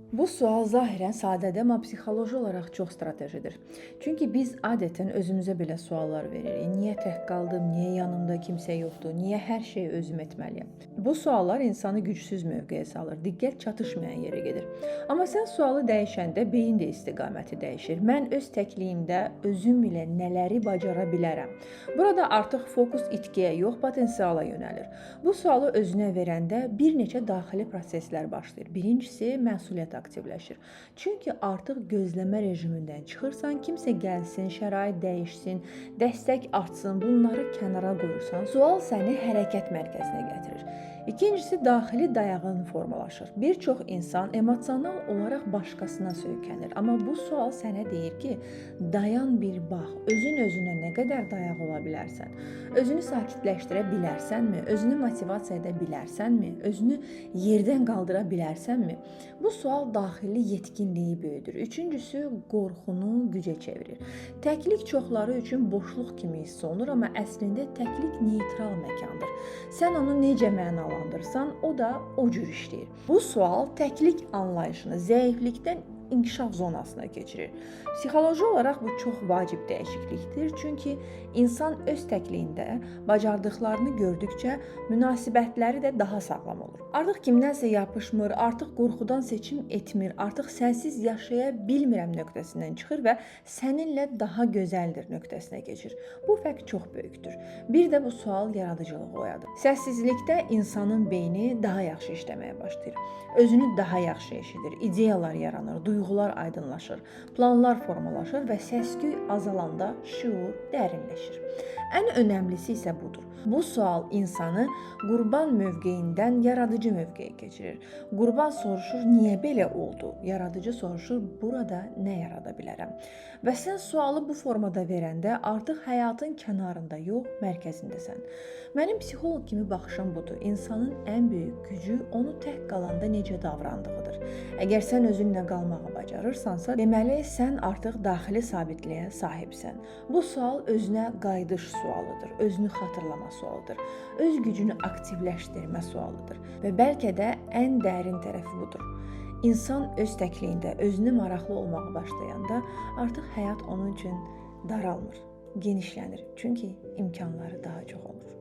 Bu sual zahirən sadədir, amma psixoloji olaraq çox stratejidir. Çünki biz adətən özümüzə belə suallar veririk. Niyə tək qaldım? Niyə yanımda kimsə yoxdur? Niyə hər şeyi özüm etməliyəm? Bu suallar insanı gücsüz mövqeyə salır, diqqət çatışmayan yerə gedir. Amma sən sualı dəyişəndə beyin də istiqaməti dəyişir. Mən öz təkliyimdə özüm ilə nələri bacara bilərəm? Burada artıq fokus itkiyə yox, potensiala yönəlir. Bu sualı özünə verəndə bir neçə daxili proseslər başlayır. Birincisi, məsuliyyət aktivləşir. Çünki artıq gözləmə rejimindən çıxırsan, kimsə gəlsin, şərait dəyişsin, dəstək artsın, bunları kənara qoyursan, sual səni hərəkət mərkəzinə gətirir. İkincisi, daxili dayağın formalaşır. Bir çox insan emosional olaraq başqasına söykənir. Amma bu sual sənə deyir ki, dayan bir bax, özün özünə nə qədər dayaq ola bilərsən? Özünü sakitləşdirə bilərsənmi? Özünü motivasiya edə bilərsənmi? Özünü yerdən qaldıra bilərsənmi? Bu sual daxili yetkinliyi böyüdür. Üçüncüsü, qorxunu gücə çevirir. Təklik çoxları üçün boşluq kimi hiss olunur, amma əslində təklik neytral məkandır. Sən onu necə mənalandırsan, o da o cür işləyir. Bu sual təklik anlayışını zəiflikdən inkişaf zonasına keçirir. Psixoloji olaraq bu çox vacib dəyişiklikdir. Çünki insan öz təkliyində bacardıqlarını gördükcə münasibətləri də daha sağlam olur. Artıq kimdənsə yapışmır, artıq qorxudan seçim etmir, artıq sənsiz yaşaya bilmirəm nöqtəsindən çıxır və səninlə daha gözəldir nöqtəsinə keçir. Bu fərq çox böyükdür. Bir də bu sual yaradıcılığı oyadır. Səssizlikdə insanın beyni daha yaxşı işləməyə başlayır. Özünü daha yaxşı eşidir, ideyalar yaranır, duyğular aydınlaşır, planlar formalaşır və səs-küy azalanda şüur dərinləşir. Ən önəmlisi isə budur. Bu sual insanı qurban mövqeyindən yaradıcı mövqeyə keçirir. Qurban soruşur, niyə belə oldu? Yaradıcı soruşur, burada nə yarada bilərəm? Və sən sualı bu formada verəndə artıq həyatın kənarında yox, mərkəzindəsən. Mənim psixoloq kimi baxışım budur. İnsanın ən böyük gücü onu tək qalanda necə davrandığıdır. Əgər sən özünlə qalmağı bacarırsansa, deməli sən artıq daxili sabitliyə sahibsən. Bu sual özünə qayıdış sualıdır, özünü xatırlama sualıdır, öz gücünü aktivləşdirmə sualıdır və bəlkə də ən dərin tərəfi budur. İnsan öz təkliyində özünü maraqlı olmağa başlayanda artıq həyat onun üçün daralmır, genişlənir. Çünki imkanları daha çox olur.